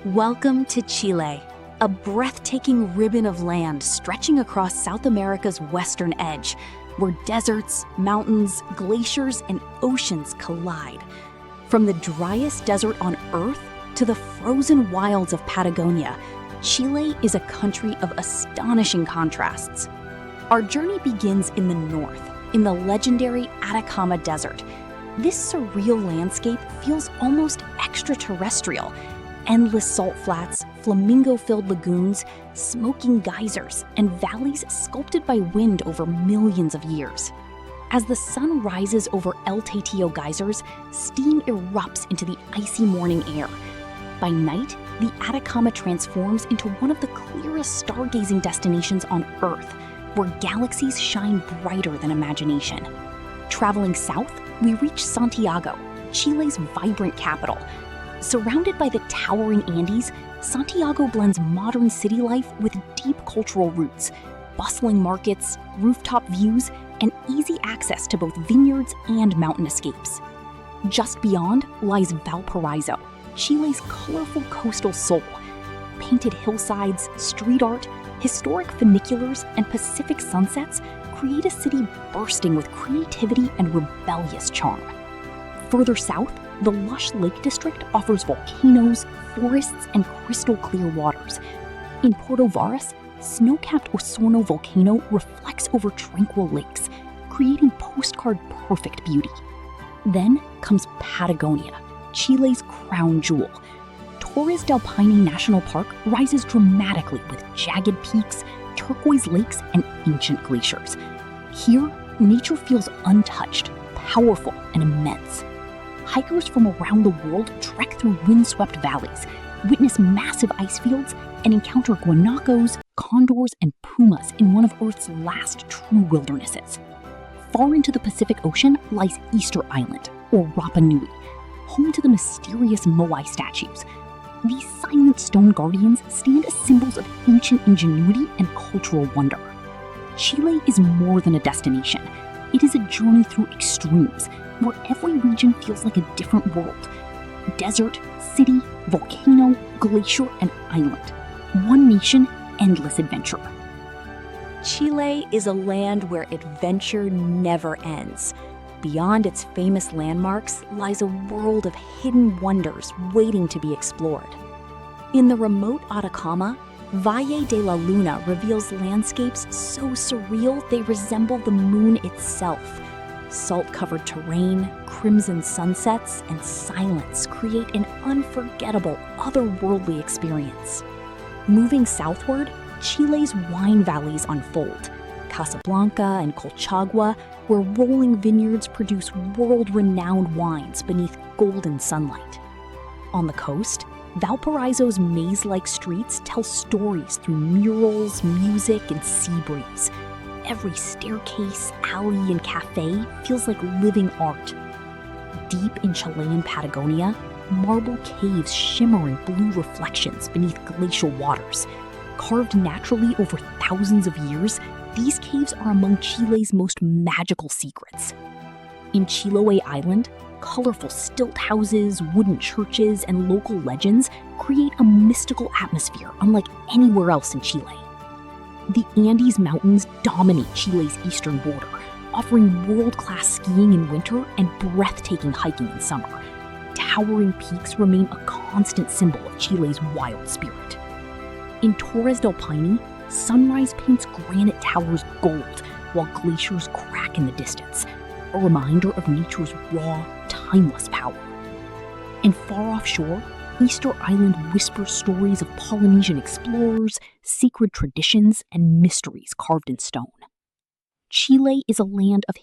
Welcome to Chile, a breathtaking ribbon of land stretching across South America's western edge, where deserts, mountains, glaciers, and oceans collide. From the driest desert on Earth to the frozen wilds of Patagonia, Chile is a country of astonishing contrasts. Our journey begins in the north, in the legendary Atacama Desert. This surreal landscape feels almost extraterrestrial. Endless salt flats, flamingo-filled lagoons, smoking geysers, and valleys sculpted by wind over millions of years. As the sun rises over El Teitio geysers, steam erupts into the icy morning air. By night, the Atacama transforms into one of the clearest stargazing destinations on Earth, where galaxies shine brighter than imagination. Traveling south, we reach Santiago, Chile's vibrant capital. Surrounded by the towering Andes, Santiago blends modern city life with deep cultural roots, bustling markets, rooftop views, and easy access to both vineyards and mountain escapes. Just beyond lies Valparaiso, Chile's colorful coastal soul. Painted hillsides, street art, historic funiculars, and Pacific sunsets create a city bursting with creativity and rebellious charm. Further south, the lush Lake District offers volcanoes, forests, and crystal-clear waters. In Porto Varas, snow-capped Osorno volcano reflects over tranquil lakes, creating postcard-perfect beauty. Then comes Patagonia, Chile's crown jewel. Torres del Paine National Park rises dramatically with jagged peaks, turquoise lakes, and ancient glaciers. Here, nature feels untouched, powerful, and immense. Hikers from around the world trek through windswept valleys, witness massive ice fields, and encounter guanacos, condors, and pumas in one of Earth's last true wildernesses. Far into the Pacific Ocean lies Easter Island, or Rapa Nui, home to the mysterious Moai statues. These silent stone guardians stand as symbols of ancient ingenuity and cultural wonder. Chile is more than a destination. It is a journey through extremes, where every region feels like a different world. Desert, city, volcano, glacier, and island. One nation, endless adventure. Chile is a land where adventure never ends. Beyond its famous landmarks lies a world of hidden wonders waiting to be explored. In the remote Atacama, Valle de la Luna reveals landscapes so surreal they resemble the moon itself. Salt-covered terrain, crimson sunsets, and silence create an unforgettable, otherworldly experience. Moving southward, Chile's wine valleys unfold. Casablanca and Colchagua, where rolling vineyards produce world-renowned wines beneath golden sunlight. On the coast, Valparaiso's maze-like streets tell stories through murals, music, and sea breeze. Every staircase, alley, and cafe feels like living art. Deep in Chilean Patagonia, marble caves shimmer in blue reflections beneath glacial waters. Carved naturally over thousands of years, these caves are among Chile's most magical secrets. In Chiloé Island, colorful stilt houses, wooden churches, and local legends create a mystical atmosphere unlike anywhere else in Chile. The Andes Mountains dominate Chile's eastern border, offering world-class skiing in winter and breathtaking hiking in summer. Towering peaks remain a constant symbol of Chile's wild spirit. In Torres del Paine, sunrise paints granite towers gold, while glaciers crack in the distance, a reminder of nature's raw, timeless power. And far offshore, Easter Island whispers stories of Polynesian explorers, sacred traditions, and mysteries carved in stone. Chile is a land of